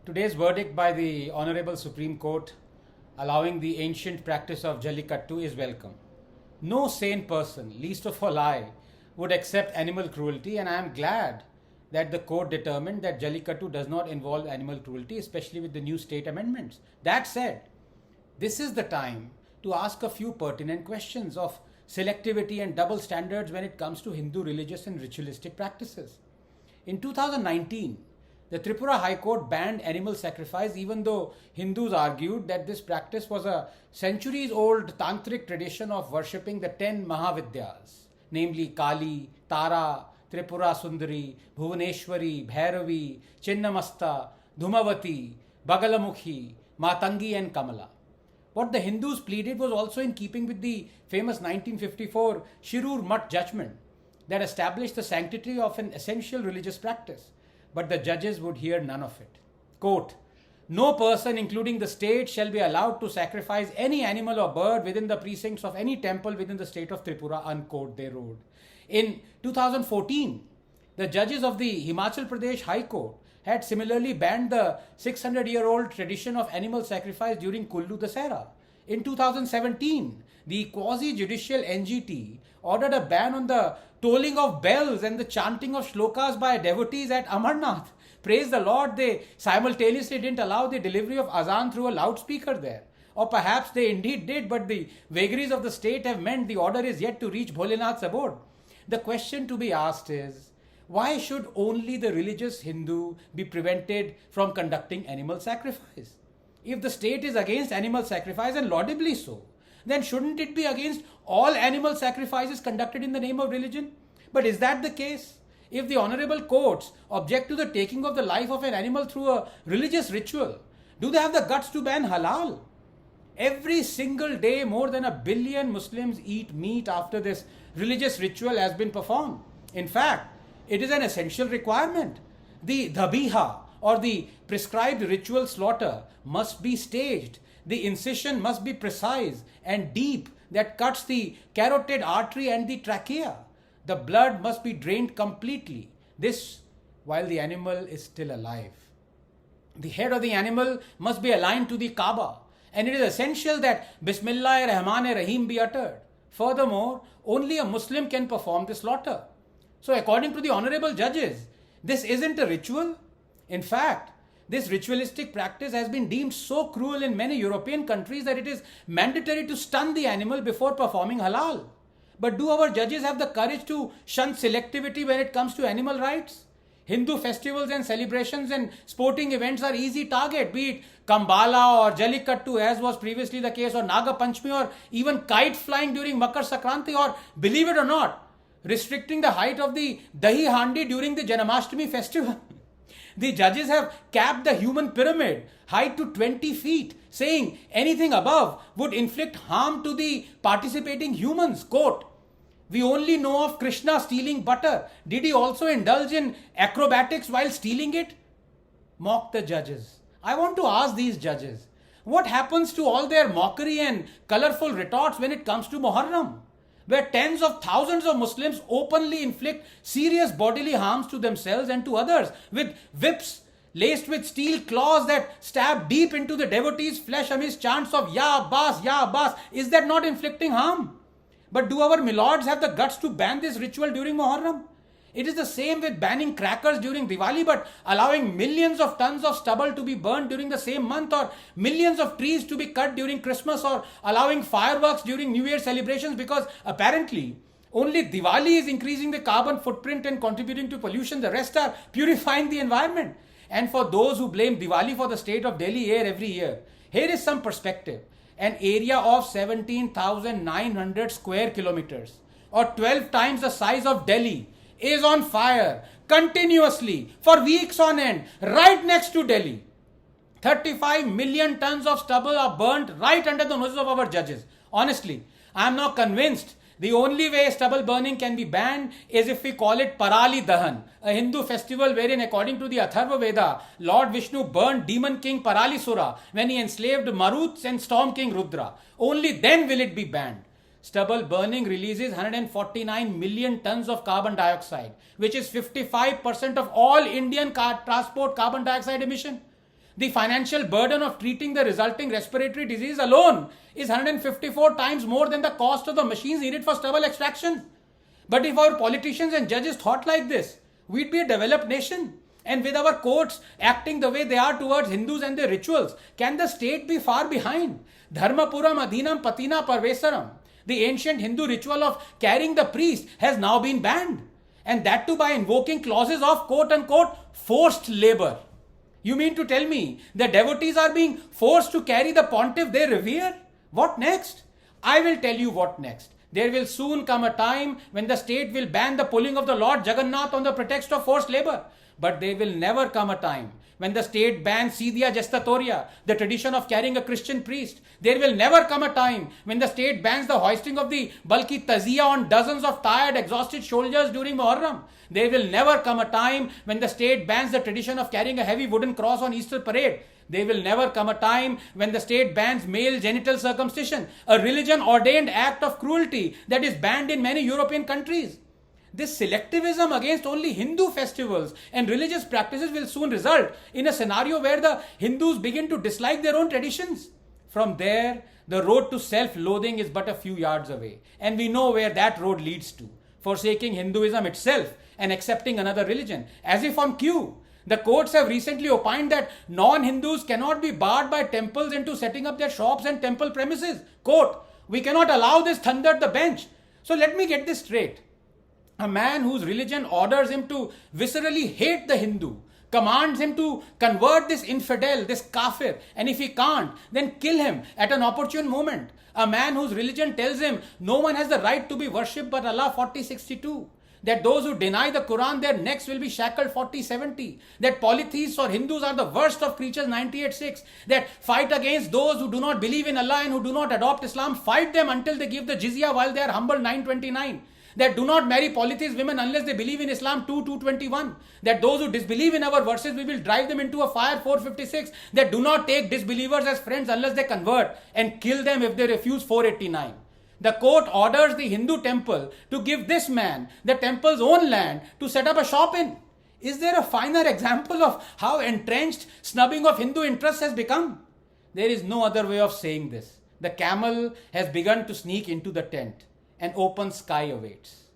Today's verdict by the Honorable Supreme Court allowing the ancient practice of Jallikattu is welcome. No sane person, least of all I, would accept animal cruelty, and I am glad that the court determined that Jallikattu does not involve animal cruelty, especially with the new state amendments. That said, this is the time to ask a few pertinent questions of selectivity and double standards when it comes to Hindu religious and ritualistic practices. In 2019, the Tripura High Court banned animal sacrifice even though Hindus argued that this practice was a centuries old tantric tradition of worshipping the 10 Mahavidyas, namely Kali, Tara, Tripura Sundari, Bhuvaneshwari, Bhairavi, Chinnamasta, Dhumavati, Bagalamukhi, Matangi and Kambala. What the Hindus pleaded was also in keeping with the famous 1954 Shirur Mutt judgment that established the sanctity of an essential religious practice. But the judges would hear none of it. Quote, no person, including the state, shall be allowed to sacrifice any animal or bird within the precincts of any temple within the state of Tripura, unquote, they wrote. In 2014, the judges of the Himachal Pradesh High Court had similarly banned the 600-year-old tradition of animal sacrifice during Kullu Dasera. In 2017, the quasi-judicial NGT ordered a ban on the tolling of bells and the chanting of shlokas by devotees at Amarnath. Praise the Lord, they simultaneously didn't allow the delivery of azan through a loudspeaker there. Or perhaps they indeed did, but the vagaries of the state have meant the order is yet to reach Bholenath's abode. The question to be asked is, why should only the religious Hindu be prevented from conducting animal sacrifice? If the state is against animal sacrifice, and laudably so, then shouldn't it be against all animal sacrifices conducted in the name of religion? But is that the case? If the honorable courts object to the taking of the life of an animal through a religious ritual, do they have the guts to ban halal? Every single day, more than 1 billion Muslims eat meat after this religious ritual has been performed. In fact, it is an essential requirement. The dhabiha, or the prescribed ritual slaughter, must be staged. The incision must be precise and deep that cuts the carotid artery and the trachea. The blood must be drained completely. This while the animal is still alive. The head of the animal must be aligned to the Kaaba, and it is essential that Bismillah Rahman Rahim be uttered. Furthermore, only a Muslim can perform the slaughter. So according to the honorable judges, this isn't a ritual. In fact, this ritualistic practice has been deemed so cruel in many European countries that it is mandatory to stun the animal before performing halal. But do our judges have the courage to shun selectivity when it comes to animal rights? Hindu festivals and celebrations and sporting events are easy target, be it Kambala or Jallikattu as was previously the case, or Naga Panchami, or even kite flying during Makar Sankranti, or believe it or not, restricting the height of the Dahi Handi during the Janmashtami festival. The judges have capped the human pyramid height to 20 feet, saying anything above would inflict harm to the participating humans. Quote, we only know of Krishna stealing butter. Did he also indulge in acrobatics while stealing it? Mock the judges. I want to ask these judges, what happens to all their mockery and colorful retorts when it comes to Moharram, where tens of thousands of Muslims openly inflict serious bodily harms to themselves and to others with whips laced with steel claws that stab deep into the devotee's flesh amidst chants of Ya Abbas, Ya Abbas? Is that not inflicting harm? But do our milords have the guts to ban this ritual during Moharram? It is the same with banning crackers during Diwali, but allowing millions of tons of stubble to be burned during the same month, or millions of trees to be cut during Christmas, or allowing fireworks during New Year celebrations, because apparently only Diwali is increasing the carbon footprint and contributing to pollution. The rest are purifying the environment. And for those who blame Diwali for the state of Delhi air every year, here is some perspective. An area of 17,900 square kilometers, or 12 times the size of Delhi, is on fire continuously for weeks on end right next to Delhi. 35 million tons of stubble are burnt right under the noses of our judges. Honestly, I am now convinced the only way stubble burning can be banned is if we call it Parali Dahan, a Hindu festival wherein, according to the Atharva Veda, Lord Vishnu burned demon king Paralisuran when he enslaved Maruts and storm king Rudra. Only then will it be banned. Stubble burning releases 149 million tons of carbon dioxide, which is 55% of all Indian transport carbon dioxide emission. The financial burden of treating the resulting respiratory disease alone is 154 times more than the cost of the machines needed for stubble extraction. But if our politicians and judges thought like this, we'd be a developed nation. And with our courts acting the way they are towards Hindus and their rituals, can the state be far behind? Dharmapuram adhinam patina parvesaram. The ancient Hindu ritual of carrying the priest has now been banned. And that too by invoking clauses of quote unquote forced labor. You mean to tell me the devotees are being forced to carry the pontiff they revere? What next? I will tell you what next. There will soon come a time when the state will ban the pulling of the Lord Jagannath on the pretext of forced labor. But there will never come a time when the state bans Sidia Gestatoria, the tradition of carrying a Christian priest. There will never come a time when the state bans the hoisting of the bulky tazia on dozens of tired, exhausted soldiers during Moharram. There will never come a time when the state bans the tradition of carrying a heavy wooden cross on Easter parade. There will never come a time when the state bans male genital circumcision, a religion-ordained act of cruelty that is banned in many European countries. This selectivism against only Hindu festivals and religious practices will soon result in a scenario where the Hindus begin to dislike their own traditions. From there, the road to self-loathing is but a few yards away. And we know where that road leads to. Forsaking Hinduism itself and accepting another religion. As if on cue, the courts have recently opined that non-Hindus cannot be barred by temples into setting up their shops and temple premises. Quote, we cannot allow this thunder at the bench. So let me get this straight. A man whose religion orders him to viscerally hate the Hindu, commands him to convert this infidel, this kafir, and if he can't, then kill him at an opportune moment. A man whose religion tells him no one has the right to be worshipped but Allah 4062. That those who deny the Quran, their necks will be shackled 4070. That polytheists or Hindus are the worst of creatures 98:6. That fight against those who do not believe in Allah and who do not adopt Islam, fight them until they give the jizya while they are humble 929. That do not marry polytheist women unless they believe in Islam 2:221. That those who disbelieve in our verses, we will drive them into a fire 456. That do not take disbelievers as friends unless they convert and kill them if they refuse 489. The court orders the Hindu temple to give this man the temple's own land to set up a shop in. Is there a finer example of how entrenched snubbing of Hindu interests has become? There is no other way of saying this. The camel has begun to sneak into the tent. An open sky awaits.